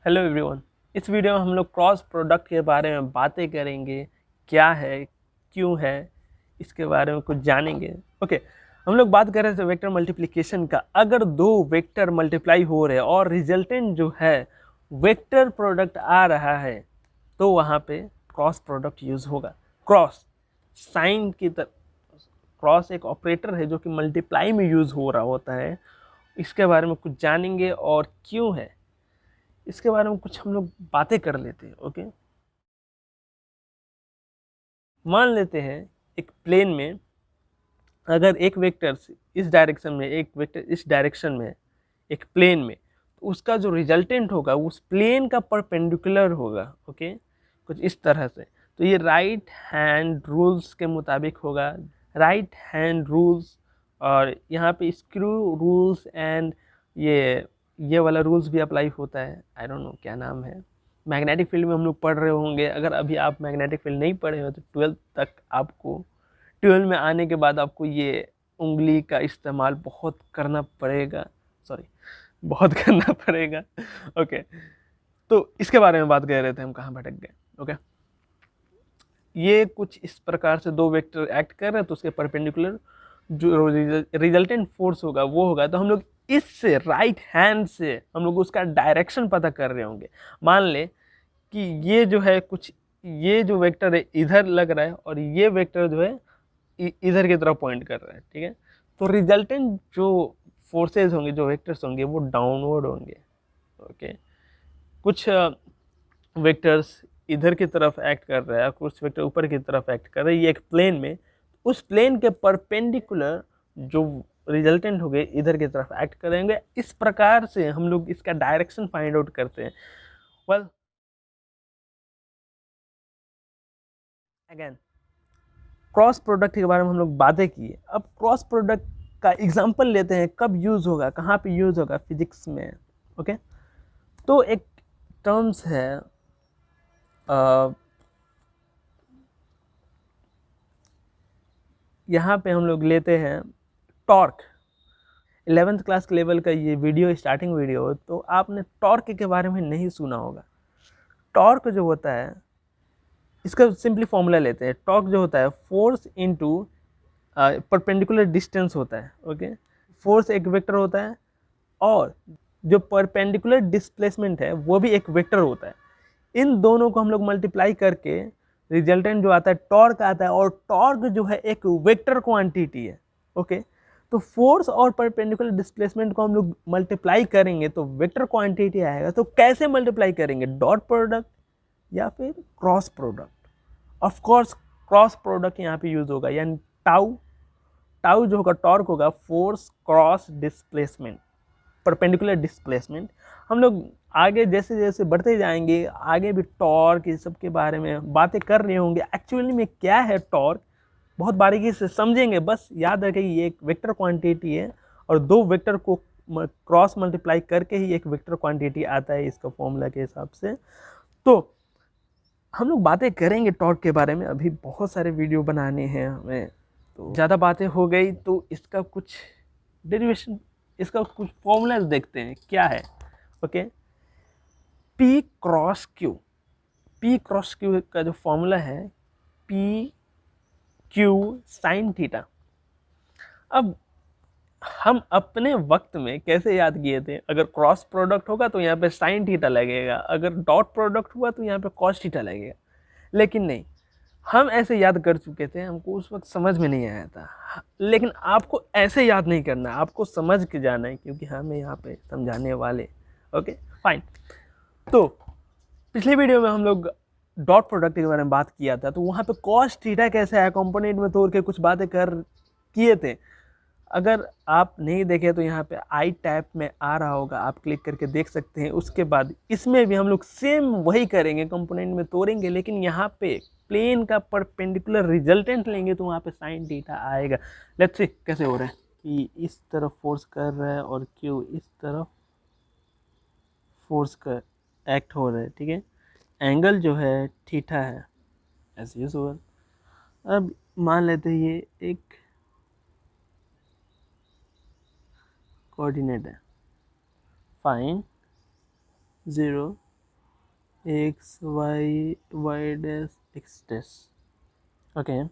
Hello everyone. इस video में हम लोग क्रॉस प्रोडक्ट के बारे में बातें करेंगे। क्या है, क्यों है, इसके बारे में कुछ जानेंगे। ओके, हम लोग बात कर रहे थे वेक्टर मल्टीप्लिकेशन का। अगर दो वेक्टर मल्टीप्लाई हो रहे हैं और रिजल्टेंट जो है वेक्टर प्रोडक्ट आ रहा है तो वहाँ पे क्रॉस प्रोडक्ट यूज़ होगा। क्रॉस साइन की तरह, क्रॉस एक ऑपरेटर है जो कि मल्टीप्लाई में यूज़ हो रहा होता है। इसके बारे में कुछ जानेंगे और क्यों है इसके बारे में कुछ हम लोग बातें कर लेते हैं। ओके, मान लेते हैं एक प्लेन में अगर एक वेक्टर इस डायरेक्शन में, एक वेक्टर इस डायरेक्शन में, एक प्लेन में, तो उसका जो रिजल्टेंट होगा उस प्लेन का परपेंडिकुलर होगा। ओके, कुछ इस तरह से। तो ये राइट हैंड रूल्स के मुताबिक होगा, राइट हैंड रूल्स। और यहाँ पे स्क्रू रूल्स एंड ये वाला रूल्स भी अप्लाई होता है। आई डोंट नो क्या नाम है, मैग्नेटिक फील्ड में हम लोग पढ़ रहे होंगे। अगर अभी आप मैग्नेटिक फील्ड नहीं पढ़े हो तो 12th तक आपको, 12 में आने के बाद आपको ये उंगली का इस्तेमाल बहुत करना पड़ेगा। सॉरी, बहुत करना पड़ेगा। ओके, तो इसके बारे में बात कर रहे थे, हम कहाँ भटक गए। ओके, ये कुछ इस प्रकार से दो वेक्टर एक्ट कर रहे हैं तो उसके परपेंडिकुलर जो रिजल्टेंट फोर्स होगा वो होगा। तो हम लोग इससे राइट हैंड से हम लोग उसका डायरेक्शन पता कर रहे होंगे। मान ले कि ये जो है कुछ, ये जो वेक्टर है इधर लग रहा है और ये वेक्टर जो है इधर की तरफ पॉइंट कर रहा है। ठीक है, तो रिजल्टेंट जो फोर्सेस होंगे, जो वेक्टर्स होंगे, वो डाउनवर्ड होंगे। ओके, कुछ वेक्टर्स इधर की तरफ एक्ट कर रहा है, कुछ वेक्टर ऊपर की तरफ एक्ट कर रहे हैं। ये एक प्लेन में, उस प्लेन के परपेंडिकुलर जो रिजल्टेंट हो गए इधर की तरफ एक्ट करेंगे। इस प्रकार से हम लोग इसका डायरेक्शन फाइंड आउट करते हैं। वेल, अगेन क्रॉस प्रोडक्ट के बारे में हम लोग बातें की। अब क्रॉस प्रोडक्ट का एग्जांपल लेते हैं, कब यूज़ होगा, कहाँ पे यूज़ होगा, फिजिक्स में। ओके, तो एक टर्म्स है, यहाँ पे हम लोग लेते हैं टॉर्क। 11th क्लास के लेवल का ये वीडियो स्टार्टिंग वीडियो, तो आपने टॉर्क के बारे में नहीं सुना होगा। टॉर्क जो होता है, इसका सिंपली फॉर्मूला लेते हैं। टॉर्क जो होता है फोर्स इनटू परपेंडिकुलर डिस्टेंस होता है। ओके, फोर्स एक वेक्टर होता है और जो परपेंडिकुलर डिस्प्लेसमेंट है वो भी एक वेक्टर होता है। इन दोनों को हम लोग मल्टीप्लाई करके रिजल्टेंट जो आता है टॉर्क आता है, और टॉर्क जो है एक वेक्टर क्वांटिटी है। ओके, तो फोर्स और परपेंडिकुलर डिस्प्लेसमेंट को हम लोग मल्टीप्लाई करेंगे तो वेक्टर क्वांटिटी आएगा। तो कैसे मल्टीप्लाई करेंगे, डॉट प्रोडक्ट या फिर cross product? Of course cross product यहाँ पे यूज होगा, यानी टाउ, टाउ जो होगा टॉर्क होगा force cross displacement, perpendicular displacement. हम लोग आगे जैसे जैसे बढ़ते जाएंगे आगे भी टॉर्क इस सब के बारे में बातें कर रहे होंगे। एक्चुअली में क्या है टॉर्क, बहुत बारीकी से समझेंगे। बस याद रखें ये एक वेक्टर क्वांटिटी है और दो वेक्टर को क्रॉस मल्टीप्लाई करके ही एक वेक्टर क्वांटिटी आता है इसका फॉर्मूला के हिसाब से। तो हम लोग बातें करेंगे टॉर्क के बारे में, अभी बहुत सारे वीडियो बनाने हैं हमें, तो ज़्यादा बातें हो गई तो इसका कुछ डेरिवेशन, इसका कुछ फॉर्मूलाज देखते हैं क्या है। Okay, P cross Q, P cross Q का जो फॉर्मूला है पी क्यू साइन थीटा। अब हम अपने वक्त में कैसे याद किए थे, अगर क्रॉस प्रोडक्ट होगा तो यहाँ पे साइन थीटा लगेगा, अगर डॉट प्रोडक्ट हुआ तो यहाँ पे कॉस थीटा लगेगा। लेकिन नहीं, हम ऐसे याद कर चुके थे, हमको उस वक्त समझ में नहीं आया था। लेकिन आपको ऐसे याद नहीं करना, आपको समझ के जाना है, क्योंकि हमें यहाँ पे समझाने वाले। Okay fine. तो पिछले वीडियो में हम लोग डॉट प्रोडक्ट के बारे में बात किया था, तो वहाँ पे कॉस थीटा कैसे आया, कंपोनेंट में तोड़ के कुछ बातें कर किए थे। अगर आप नहीं देखे तो यहाँ पे आई टैप में आ रहा होगा, आप क्लिक करके देख सकते हैं। उसके बाद इसमें भी हम लोग सेम वही करेंगे, कंपोनेंट में तोड़ेंगे, लेकिन यहाँ पे प्लेन का परपेंडिकुलर रिजल्टेंट लेंगे तो वहाँ पे साइन थीटा आएगा। लेट्स सी कैसे हो रहा है कि इस तरफ फोर्स कर रहा है और क्यू इस तरफ फोर्स कर एक्ट हो रहा है। ठीक है, एंगल जो है थीटा है एज यूजुअल। अब मान लेते हैं ये एक कोऑर्डिनेट है, fine 0 X Y Y dash X dash. Okay,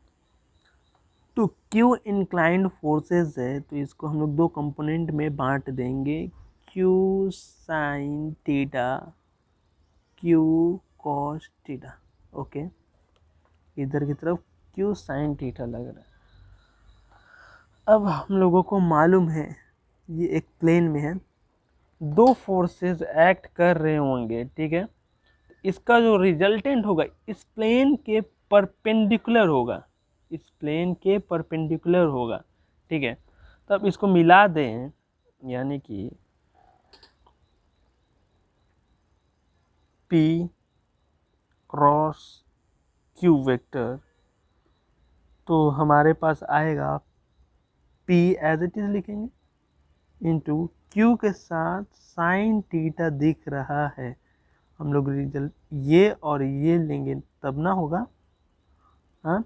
तो क्यू इंक्लाइंड फोर्सेस है तो इसको हम लोग दो कंपोनेंट में बांट देंगे, Q sine theta, Q cos theta. Okay, इधर की तरफ क्यू साइन थीटा लग रहा है। अब हम लोगों को मालूम है ये एक प्लेन में है, दो फोर्सेस एक्ट कर रहे होंगे, ठीक है। इसका जो रिजल्टेंट होगा इस प्लेन के परपेंडिकुलर होगा, इस प्लेन के परपेंडिकुलर होगा, ठीक है। तो अब इसको मिला दें, यानी कि P क्रॉस Q वेक्टर, तो हमारे पास आएगा P एज इट इज लिखेंगे इंटू Q के साथ साइन थीटा दिख रहा है। हम लोग रिजल्ट ये और ये लेंगे तब ना होगा। हाँ,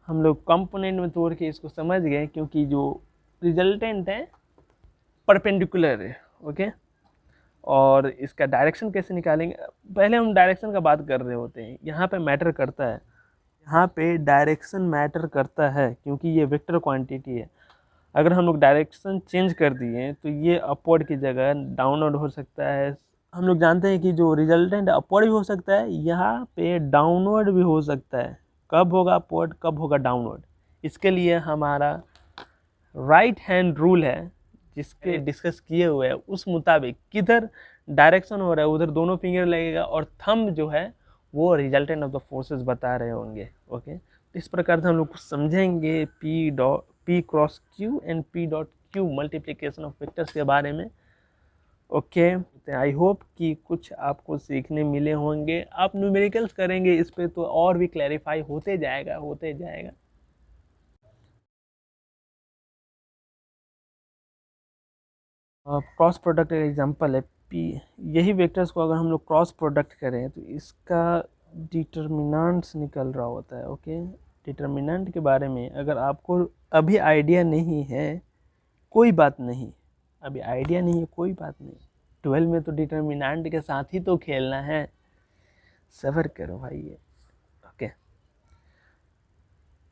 हम लोग कंपोनेंट में तोड़ के इसको समझ गए, क्योंकि जो रिजल्टेंट है परपेंडिकुलर है। ओके, और इसका डायरेक्शन कैसे निकालेंगे, पहले हम डायरेक्शन का बात कर रहे होते हैं। यहाँ पे मैटर करता है, यहाँ पे डायरेक्शन मैटर करता है, क्योंकि ये वेक्टर क्वांटिटी है। अगर हम लोग डायरेक्शन चेंज कर दिए तो ये अपवर्ड की जगह डाउनवर्ड हो सकता है। हम लोग जानते हैं कि जो रिजल्टेंट अपवर्ड भी हो सकता है, यहाँ पे डाउनवर्ड भी हो सकता है। कब होगा अपवर्ड, कब होगा डाउनवर्ड, इसके लिए हमारा राइट हैंड रूल है, जिसके डिस्कस किए हुए हैं उस मुताबिक किधर डायरेक्शन हो रहा है उधर दोनों फिंगर लगेगा, और थंब जो है वो रिजल्टेंट ऑफ द फोर्सेस बता रहे होंगे। ओके, तो इस प्रकार से हम लोग कुछ समझेंगे P cross Q and P dot Q multiplication of vectors के बारे में। ओके, आई होप कि कुछ आपको सीखने मिले होंगे। आप न्यूमेरिकल्स करेंगे इस पे तो और भी क्लैरिफाई होते जाएगा। क्रॉस प्रोडक्ट एग्जांपल है P। यही वेक्टर्स को अगर हम लोग क्रॉस प्रोडक्ट करें तो इसका डिटर्मिनेंट्स निकल रहा होता है। ओके, डिटर्मिनेंट के बारे में अगर आपको अभी आइडिया नहीं है कोई बात नहीं, अभी आइडिया नहीं है कोई बात नहीं, 12 में तो डिटर्मिनेंट के साथ ही तो खेलना है, सबर करो भाई ये। ओके,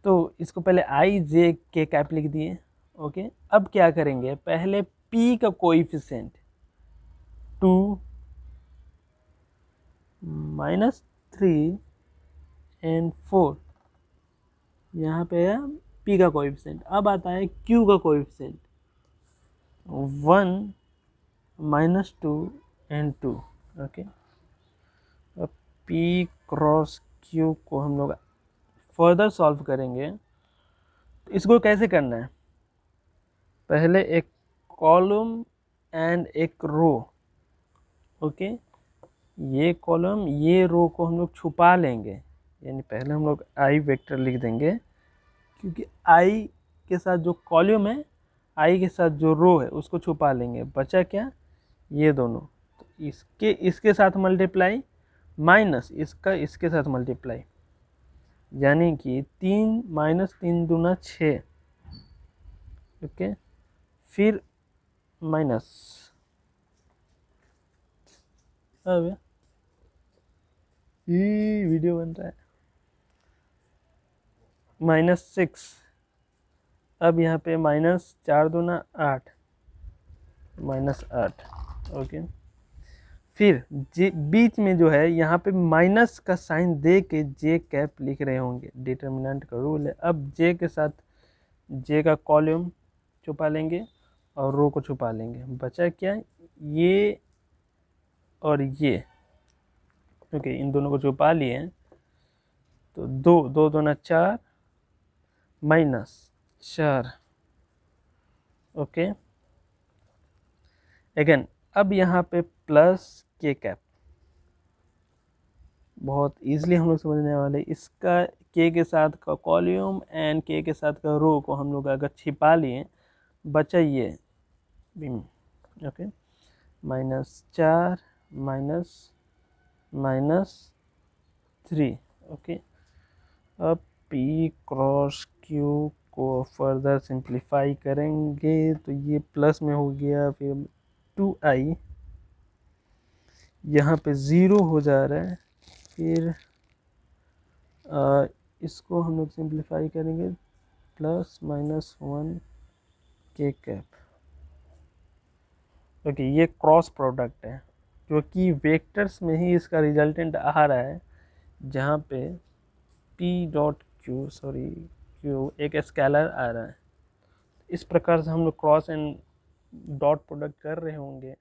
तो इसको पहले आई जे के कैप लिख दिए। ओके, अब क्या करेंगे, पहले P का कोएफिशिएंट 2 -3 एंड 4, यहाँ पे है P का कोएफिशिएंट। अब आता है Q का कोएफिशिएंट 1 -2 एंड 2। ओके, अब P क्रॉस Q को हम लोग फर्दर सॉल्व करेंगे। तो इसको कैसे करना है, पहले एक कॉलम एंड एक रो। ओके, ये कॉलम ये रो को हम लोग छुपा लेंगे, यानी पहले हम लोग आई वेक्टर लिख देंगे, क्योंकि आई के साथ जो कॉलम है, आई के साथ जो रो है उसको छुपा लेंगे। बचा क्या, ये दोनों, तो इसके साथ मल्टीप्लाई माइनस इसका इसके साथ मल्टीप्लाई, यानी कि 3 - 3 दूना 6। ओके, फिर माइनस, अब ये वीडियो बन रहा है, -6। अब यहाँ पे -4 दूना 8, -8। ओके, फिर जे बीच में जो है यहाँ पे माइनस का साइन दे के जे कैप लिख रहे होंगे, डिटर्मिनेंट का रूल है। अब जे के साथ जे का कॉलम छुपा लेंगे और रो को छुपा लेंगे। बचा क्या, ये और ये। ओके, इन दोनों को छुपा लिए, तो 2 दूना 4 -4। ओके, अगेन अब यहाँ पे प्लस के कैप, बहुत इजीली हम लोग समझने वाले। इसका के साथ का कॉलम एंड के साथ का रो को हम लोग अगर छिपा लिए, बचा ये बीम। ओके, -4 -3। ओके, अब P क्रॉस Q को फर्दर सिंप्लीफाई करेंगे तो ये प्लस में हो गया, फिर 2i यहाँ पे 0 हो जा रहा है, फिर इसको हम लोग सिंप्लीफाई करेंगे +-1 के कैप। ओके, ये क्रॉस प्रोडक्ट है जो कि वेक्टर्स में ही इसका रिजल्टेंट आ रहा है, जहाँ पे Q एक स्केलर आ रहा है। इस प्रकार से हम लोग क्रॉस एंड डॉट प्रोडक्ट कर रहे होंगे